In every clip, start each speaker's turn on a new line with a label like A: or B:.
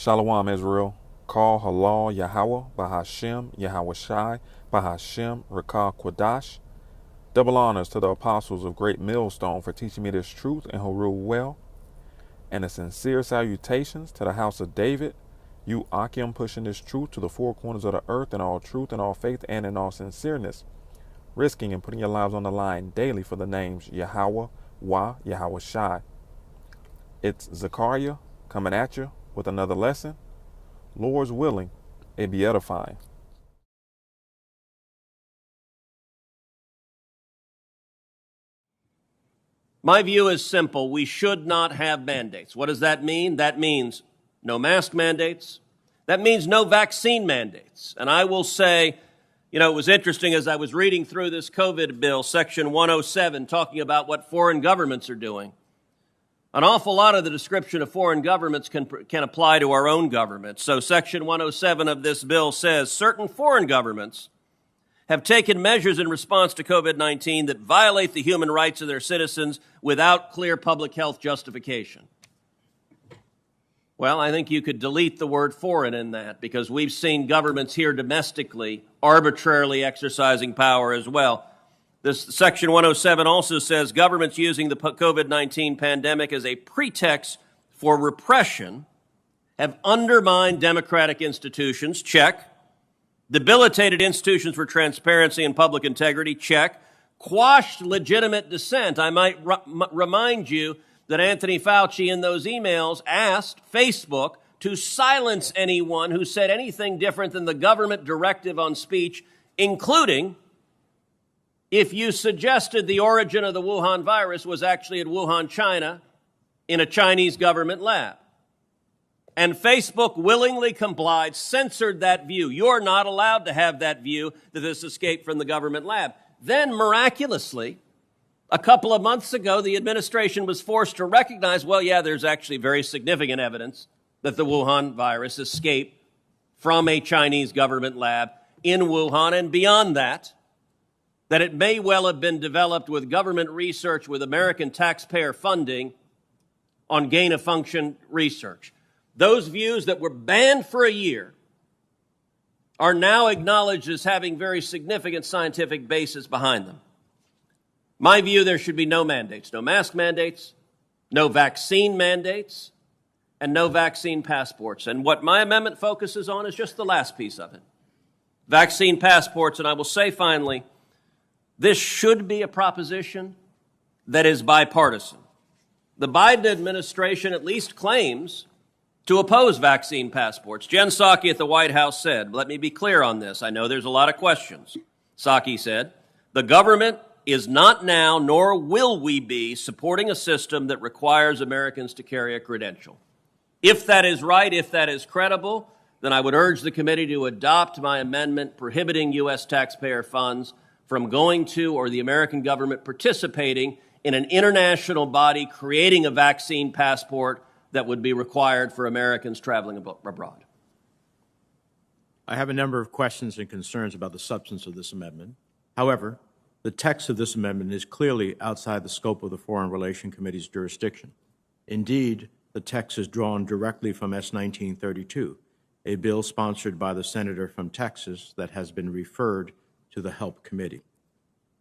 A: Shalom Israel. Call Halal Yahweh Bahashem Yahweh Shai Bahashem Rakah Quadash. Double honors to the apostles of Great Millstone for teaching me this truth and who rule well. And a sincere salutations to the house of David, you Akim pushing this truth to the four corners of the earth in all truth and all faith and in all sincereness, risking and putting your lives on the line daily for the names Yahweh, Yahweh Shai. It's Zakar'Yah coming at you with another lesson. Lord's willing, it be edifying.
B: My view is simple. We should not have mandates. What does that mean? That means no mask mandates. That means no vaccine mandates. And I will say, it was interesting as I was reading through this COVID bill, Section 107, talking about what foreign governments are doing. An awful lot of the description of foreign governments can apply to our own government. So Section 107 of this bill says certain foreign governments have taken measures in response to COVID-19 that violate the human rights of their citizens without clear public health justification. Well, I think you could delete the word foreign in that, because we've seen governments here domestically arbitrarily exercising power as well. This Section 107 also says governments using the COVID-19 pandemic as a pretext for repression have undermined democratic institutions, check. Debilitated institutions for transparency and public integrity, check. Quashed legitimate dissent. I might remind you that Anthony Fauci in those emails asked Facebook to silence anyone who said anything different than the government directive on speech, including if you suggested the origin of the Wuhan virus was actually in Wuhan, China, in a Chinese government lab. And Facebook willingly complied, censored that view. You're not allowed to have that view that this escaped from the government lab. Then, miraculously, a couple of months ago, the administration was forced to recognize, there's actually very significant evidence that the Wuhan virus escaped from a Chinese government lab in Wuhan, and beyond that it may well have been developed with government research with American taxpayer funding on gain-of-function research. Those views that were banned for a year are now acknowledged as having very significant scientific basis behind them. My view, there should be no mandates, no mask mandates, no vaccine mandates, and no vaccine passports. And what my amendment focuses on is just the last piece of it. Vaccine passports, and I will say finally, this should be a proposition that is bipartisan. The Biden administration at least claims to oppose vaccine passports. Jen Psaki at the White House said, let me be clear on this. I know there's a lot of questions. Psaki said, the government is not now, nor will we be, supporting a system that requires Americans to carry a credential. If that is right, if that is credible, then I would urge the committee to adopt my amendment prohibiting U.S. taxpayer funds from going to or the American government participating in an international body creating a vaccine passport that would be required for Americans traveling abroad.
C: I have a number of questions and concerns about the substance of this amendment. However, the text of this amendment is clearly outside the scope of the Foreign Relations Committee's jurisdiction. Indeed, the text is drawn directly from S. 1932, a bill sponsored by the senator from Texas that has been referred to the HELP Committee.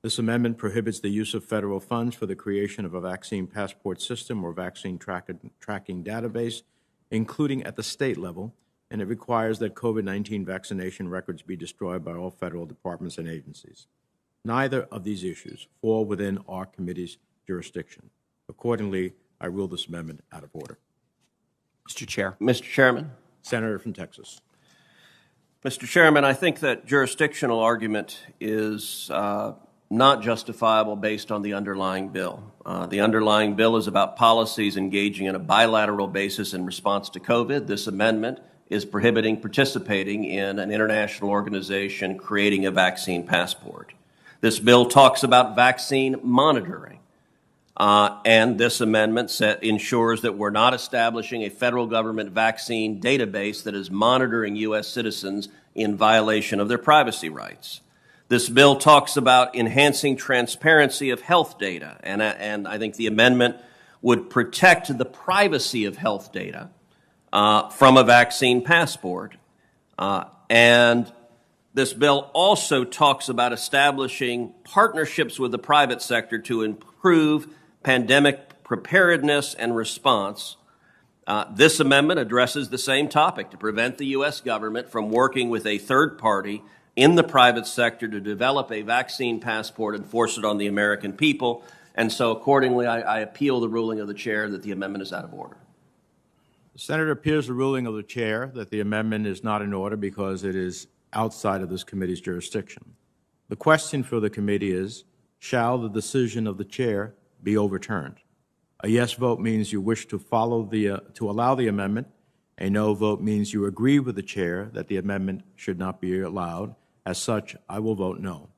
C: This amendment prohibits the use of federal funds for the creation of a vaccine passport system or vaccine tracking database, including at the state level, and it requires that COVID-19 vaccination records be destroyed by all federal departments and agencies. Neither of these issues fall within our committee's jurisdiction. Accordingly, I rule this amendment out of order.
B: Mr. Chairman.
C: Senator from Texas.
B: Mr. Chairman, I think that jurisdictional argument is not justifiable based on the underlying bill. The underlying bill is about policies engaging in a bilateral basis in response to COVID. This amendment is prohibiting participating in an international organization creating a vaccine passport. This bill talks about vaccine monitoring. And this amendment ensures that we're not establishing a federal government vaccine database that is monitoring U.S. citizens in violation of their privacy rights. This bill talks about enhancing transparency of health data, and I think the amendment would protect the privacy of health data from a vaccine passport. And this bill also talks about establishing partnerships with the private sector to improve pandemic preparedness and response. This amendment addresses the same topic, to prevent the U.S. government from working with a third party in the private sector to develop a vaccine passport and force it on the American people. And so accordingly, I appeal the ruling of the chair that the amendment is out of order.
C: The Senator appeals the ruling of the chair that the amendment is not in order because it is outside of this committee's jurisdiction. The question for the committee is, shall the decision of the chair be overturned? A yes vote means you wish to allow the amendment. A no vote means you agree with the chair that the amendment should not be allowed. As such, I will vote no.